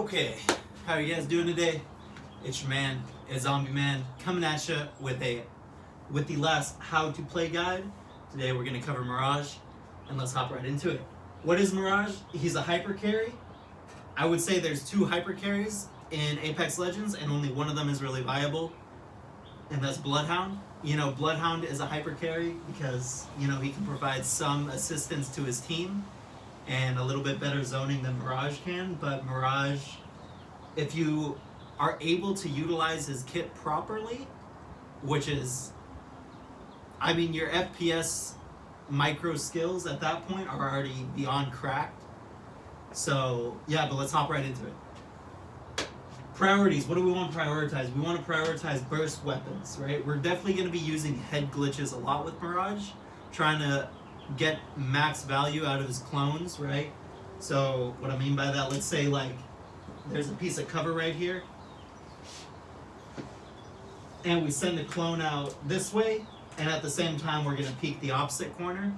Okay, how are you guys doing today? It's your man, it's Zombie Man, coming at you with the last how to play guide. Today we're gonna cover Mirage, and let's hop right into it. What is Mirage? He's a hyper carry. I would say there's two hyper carries in Apex Legends, and only one of them is really viable, and that's Bloodhound. You know, Bloodhound is a hyper carry because he can provide some assistance to his team and a little bit better zoning than Mirage can, but Mirage, if you are able to utilize his kit properly, which is, your FPS micro skills at that point are already beyond cracked. So, yeah, but let's hop right into it. Priorities, what do we want to prioritize? We want to prioritize burst weapons, right? We're definitely going to be using head glitches a lot with Mirage, trying to get max value out of his clones, right? So what I mean by that, let's say there's a piece of cover right here, and we send a clone out this way, and at the same time we're going to peek the opposite corner,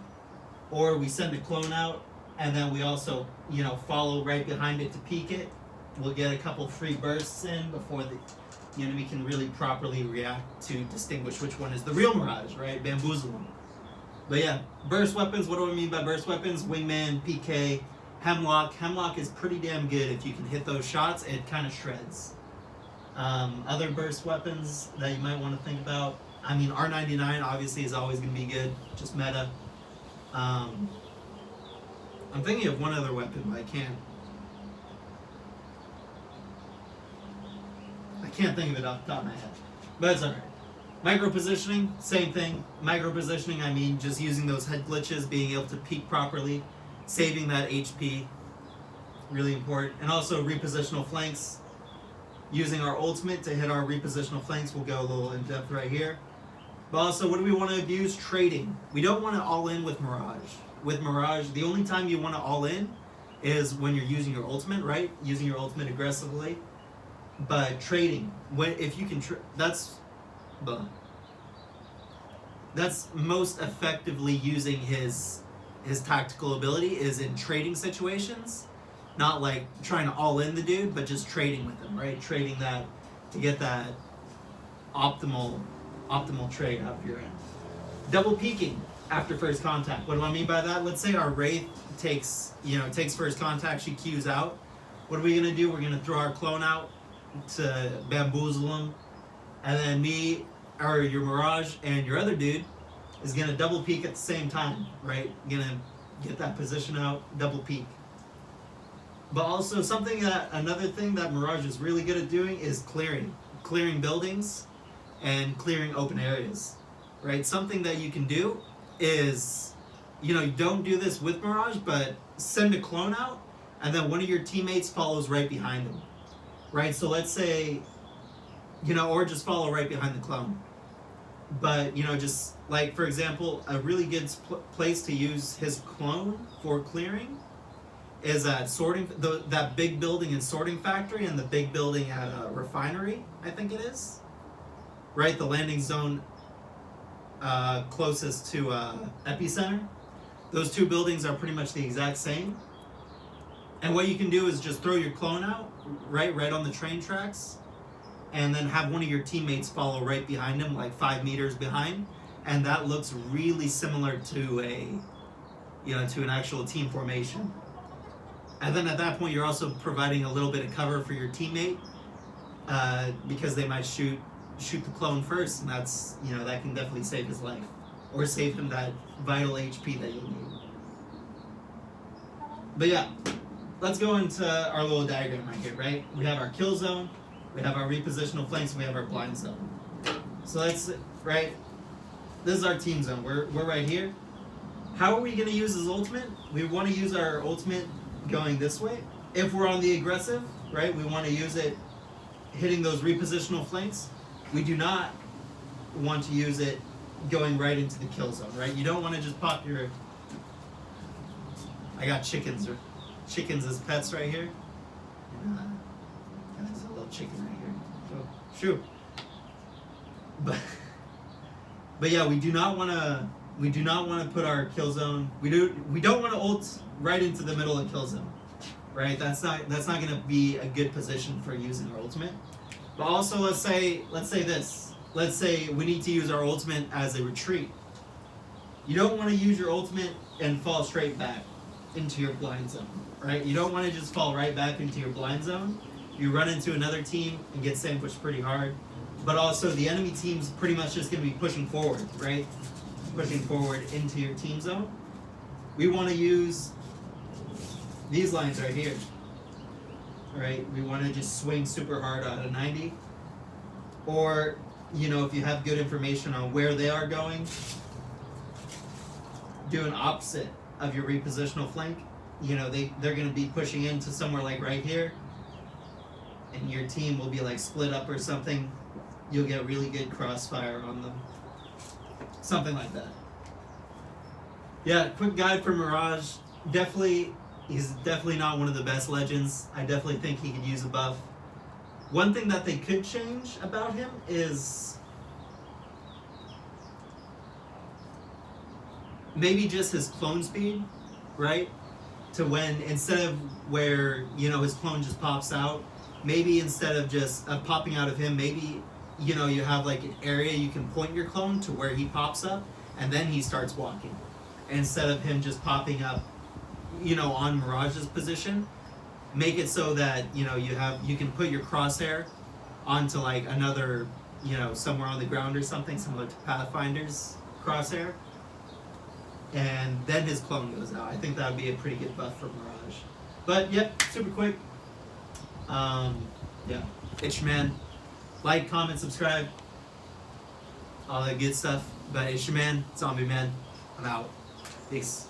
or we send a clone out and then we also follow right behind it to peek it. We'll get a couple free bursts in before the enemy can really properly react to distinguish which one is the real Mirage, right? Bamboozle them. But yeah, burst weapons, what do I mean by burst weapons? Wingman, PK, Hemlock. Hemlock is pretty damn good. If you can hit those shots, it kind of shreds. Other burst weapons that you might want to think about, R99 obviously is always going to be good, just meta. I'm thinking of one other weapon, but I can't think of it off the top of my head. But it's alright. Micro positioning, same thing. Micro positioning, just using those head glitches, being able to peek properly, saving that HP, really important. And also repositional flanks, using our ultimate to hit our repositional flanks. We'll go a little in depth right here. But also, what do we want to abuse? Trading. We don't want to all in with Mirage. With Mirage, the only time you want to all in is when you're using your ultimate, right? Using your ultimate aggressively. But trading, if you can, that's most effectively using his tactical ability is in trading situations, not like trying to all in the dude, but just trading with him, right? Trading that to get that optimal trade out of your end. Double peeking after first contact. What do I mean by that? Let's say our Wraith takes first contact, she queues out. What are we gonna do? We're gonna throw our clone out to bamboozle him, and then me or your Mirage and your other dude is gonna double peek at the same time, right? Gonna get that position out, double peek. But also another thing that Mirage is really good at doing is clearing buildings and clearing open areas, right? Something that you can do is, you don't do this with Mirage, but send a clone out and then one of your teammates follows right behind him, right? So let's say, or just follow right behind the clone. But, just like, for example, a really good place to use his clone for clearing is at that big building in Sorting Factory and the big building at Refinery, I think it is. Right, the landing zone closest to Epicenter. Those two buildings are pretty much the exact same. And what you can do is just throw your clone out, right on the train tracks, and then have one of your teammates follow right behind him, like 5 meters behind, and that looks really similar to an actual team formation. And then at that point, you're also providing a little bit of cover for your teammate, because they might shoot the clone first, and that's that can definitely save his life, or save him that vital HP that you'll need. But yeah, let's go into our little diagram right here, right? We have our kill zone, we have our repositional flanks, and we have our blind zone. So that's right. This is our team zone. We're right here. How are we going to use his ultimate? We want to use our ultimate going this way. If we're on the aggressive, right, we want to use it hitting those repositional flanks. We do not want to use it going right into the kill zone, right? You don't want to just pop your... I got chickens as pets right here. There's a little chicken right here. Oh, shoot. But yeah, we do not want to put our kill zone. We don't want to ult right into the middle of kill zone. right? That's not going to be a good position for using our ultimate. But also, let's say this. Let's say we need to use our ultimate as a retreat. You don't want to use your ultimate and fall straight back into your blind zone, right? You don't want to just fall right back into your blind zone. You run into another team and get sandwiched pretty hard. But also, the enemy team's pretty much just going to be pushing forward, right? Pushing forward into your team zone. We want to use these lines right here, right? We want to just swing super hard out of 90. Or, you know, if you have good information on where they are going, do an opposite of your repositional flank. You know, they're going to be pushing into somewhere like right here, and your team will be like split up or something. You'll get really good crossfire on them. Something like that. Yeah, quick guide for Mirage. He's definitely not one of the best legends. I definitely think he could use a buff. One thing that they could change about him is maybe just his clone speed, right? To when, instead of where, you know, his clone just pops out, maybe instead of just popping out of him, maybe, you know, you have like an area you can point your clone to where he pops up, and then he starts walking. Instead of him just popping up, you know, on Mirage's position, make it so that, you know, you can put your crosshair onto like another, you know, somewhere on the ground or something, similar to Pathfinder's crosshair, and then his clone goes out. I think that would be a pretty good buff for Mirage. But yep, super quick. Yeah, it's your man. Like, comment, subscribe, all that good stuff. But it's your man, Zombie Man. I'm out. Peace.